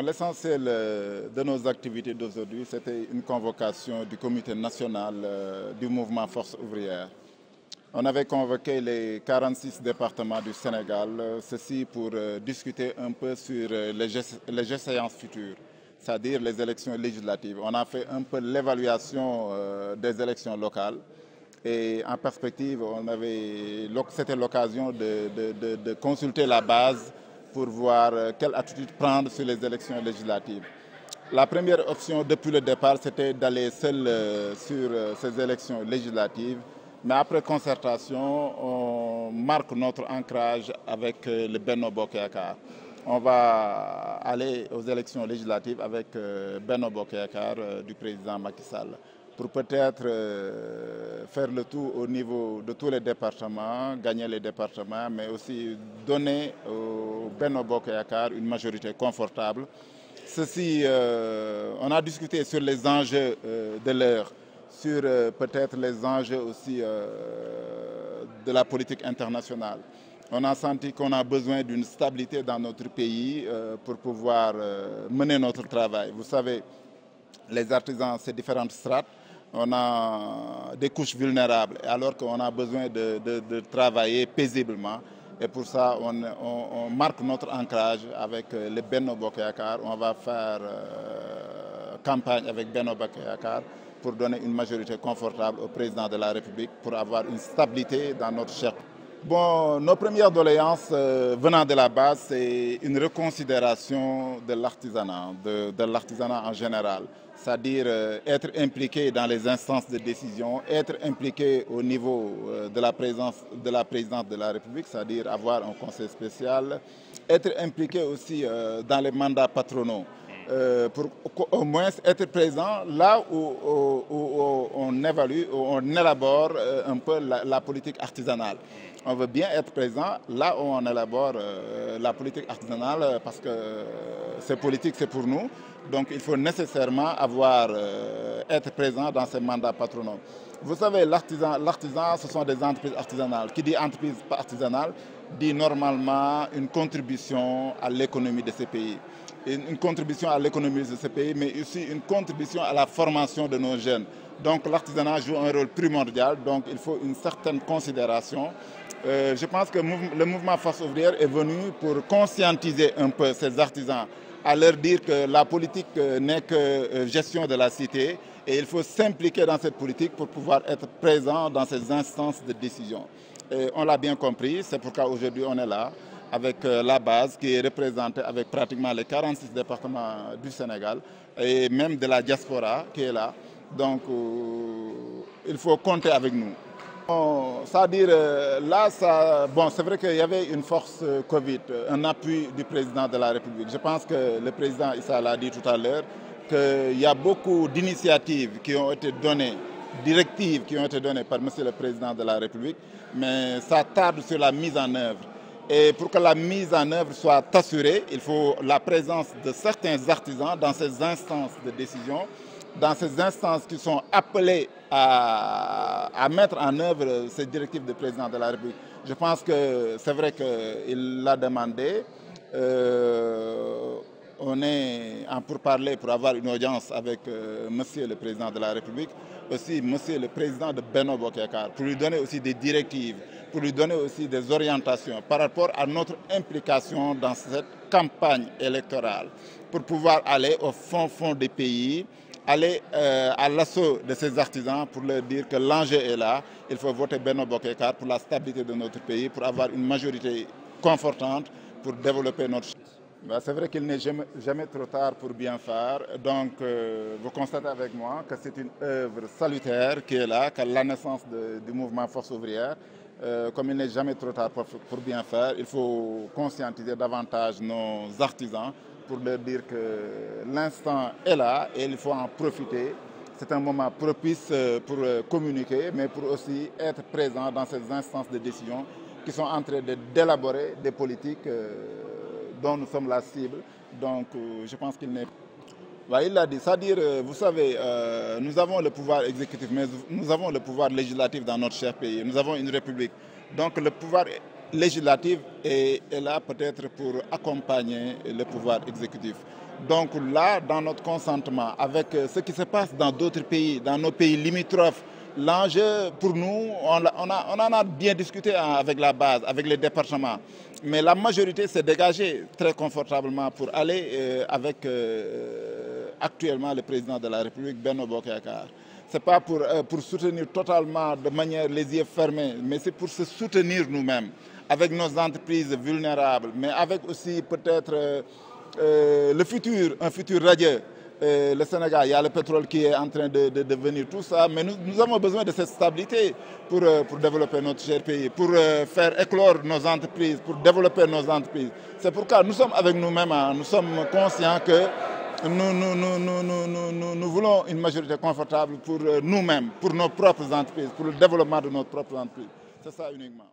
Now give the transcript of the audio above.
l'essentiel de nos activités d'aujourd'hui, c'était une convocation du comité national du mouvement Force ouvrière. On avait convoqué les 46 départements du Sénégal, ceci pour discuter un peu sur les échéances futures, c'est-à-dire les élections législatives. On a fait un peu l'évaluation des élections locales et en perspective, c'était l'occasion de consulter la base pour voir quelle attitude prendre sur les élections législatives. La première option depuis le départ, c'était d'aller seul sur ces élections législatives. Mais après concertation, on marque notre ancrage avec le Benno Bokk Yakaar. On va aller aux élections législatives avec Benno Bokk Yakaar du président Macky Sall pour peut-être faire le tout au niveau de tous les départements, gagner les départements, mais aussi donner au Benno Bokk Yakaar une majorité confortable. Ceci, on a discuté sur les enjeux de l'heure, sur peut-être les enjeux aussi de la politique internationale. On a senti qu'on a besoin d'une stabilité dans notre pays pour pouvoir mener notre travail. Vous savez, les artisans, c'est différentes strates. On a des couches vulnérables, alors qu'on a besoin de travailler paisiblement. Et pour ça, on marque notre ancrage avec le Benno Bokk Yakaar. On va faire campagne avec Benno Bokk Yakaar pour donner une majorité confortable au président de la République, pour avoir une stabilité dans notre chef. Bon, nos premières doléances venant de la base, c'est une reconsidération de l'artisanat en général. C'est-à-dire être impliqué dans les instances de décision, être impliqué au niveau de la présidence de la République, c'est-à-dire avoir un conseil spécial, être impliqué aussi dans les mandats patronaux, pour au moins être présent là où on évalue, où on élabore un peu la politique artisanale. On veut bien être présent là où on élabore la politique artisanale parce que c'est politique, c'est pour nous. Donc il faut nécessairement être présent dans ces mandats patronaux. Vous savez, l'artisan, ce sont des entreprises artisanales. Qui dit entreprise artisanale dit normalement une contribution à l'économie de ces pays. Une contribution à l'économie de ces pays, mais aussi une contribution à la formation de nos jeunes. Donc l'artisanat joue un rôle primordial, donc il faut une certaine considération. Je pense que le mouvement Force ouvrière est venu pour conscientiser un peu ces artisans, à leur dire que la politique n'est que gestion de la cité et il faut s'impliquer dans cette politique pour pouvoir être présent dans ces instances de décision. Et on l'a bien compris, c'est pourquoi aujourd'hui on est là, avec la base qui est représentée avec pratiquement les 46 départements du Sénégal et même de la diaspora qui est là. Donc il faut compter avec nous. C'est-à-dire là, c'est vrai qu'il y avait une force Covid, un appui du président de la République. Je pense que le président Issa l'a dit tout à l'heure, qu'il y a beaucoup d'initiatives qui ont été données, directives qui ont été données par monsieur le président de la République, mais ça tarde sur la mise en œuvre. Et pour que la mise en œuvre soit assurée, il faut la présence de certains artisans dans ces instances de décision, dans ces instances qui sont appelées à mettre en œuvre ces directives du président de la République. Je pense que c'est vrai qu'il l'a demandé. On est en pourparlers pour avoir une audience avec monsieur le président de la République, aussi monsieur le président de Benno Bokk Yakaar, pour lui donner aussi des directives, pour lui donner aussi des orientations par rapport à notre implication dans cette campagne électorale, pour pouvoir aller au fond des pays, aller à l'assaut de ces artisans pour leur dire que l'enjeu est là. Il faut voter Benno Bokk Yakaar pour la stabilité de notre pays, pour avoir une majorité confortante, pour développer notre... C'est vrai qu'il n'est jamais trop tard pour bien faire. Donc, vous constatez avec moi que c'est une œuvre salutaire qui est là, qu'à la naissance du mouvement Force ouvrière. Comme il n'est jamais trop tard pour bien faire, il faut conscientiser davantage nos artisans pour leur dire que l'instant est là et il faut en profiter. C'est un moment propice pour communiquer, mais pour aussi être présent dans ces instances de décision qui sont en train d'élaborer des politiques dont nous sommes la cible. Donc je pense qu'il n'est... Il l'a dit, c'est-à-dire, vous savez, nous avons le pouvoir exécutif, mais nous avons le pouvoir législatif dans notre cher pays. Nous avons une république. Donc le pouvoir législative est là peut-être pour accompagner le pouvoir exécutif. Donc là, dans notre consentement, avec ce qui se passe dans d'autres pays, dans nos pays limitrophes, l'enjeu pour nous, on en a bien discuté avec la base, avec les départements. Mais la majorité s'est dégagée très confortablement pour aller avec actuellement le président de la République, Benno Bokk Yakaar. Ce n'est pas pour soutenir totalement de manière les yeux fermés, mais c'est pour se soutenir nous-mêmes, avec nos entreprises vulnérables, mais avec aussi peut-être le futur, un futur radieux. Le Sénégal, il y a le pétrole qui est en train de venir, tout ça, mais nous avons besoin de cette stabilité pour développer notre cher pays, pour faire éclore nos entreprises, pour développer nos entreprises. C'est pourquoi nous sommes avec nous-mêmes, hein, nous sommes conscients que nous voulons une majorité confortable pour nous-mêmes, pour nos propres entreprises, pour le développement de notre propre entreprise. C'est ça uniquement.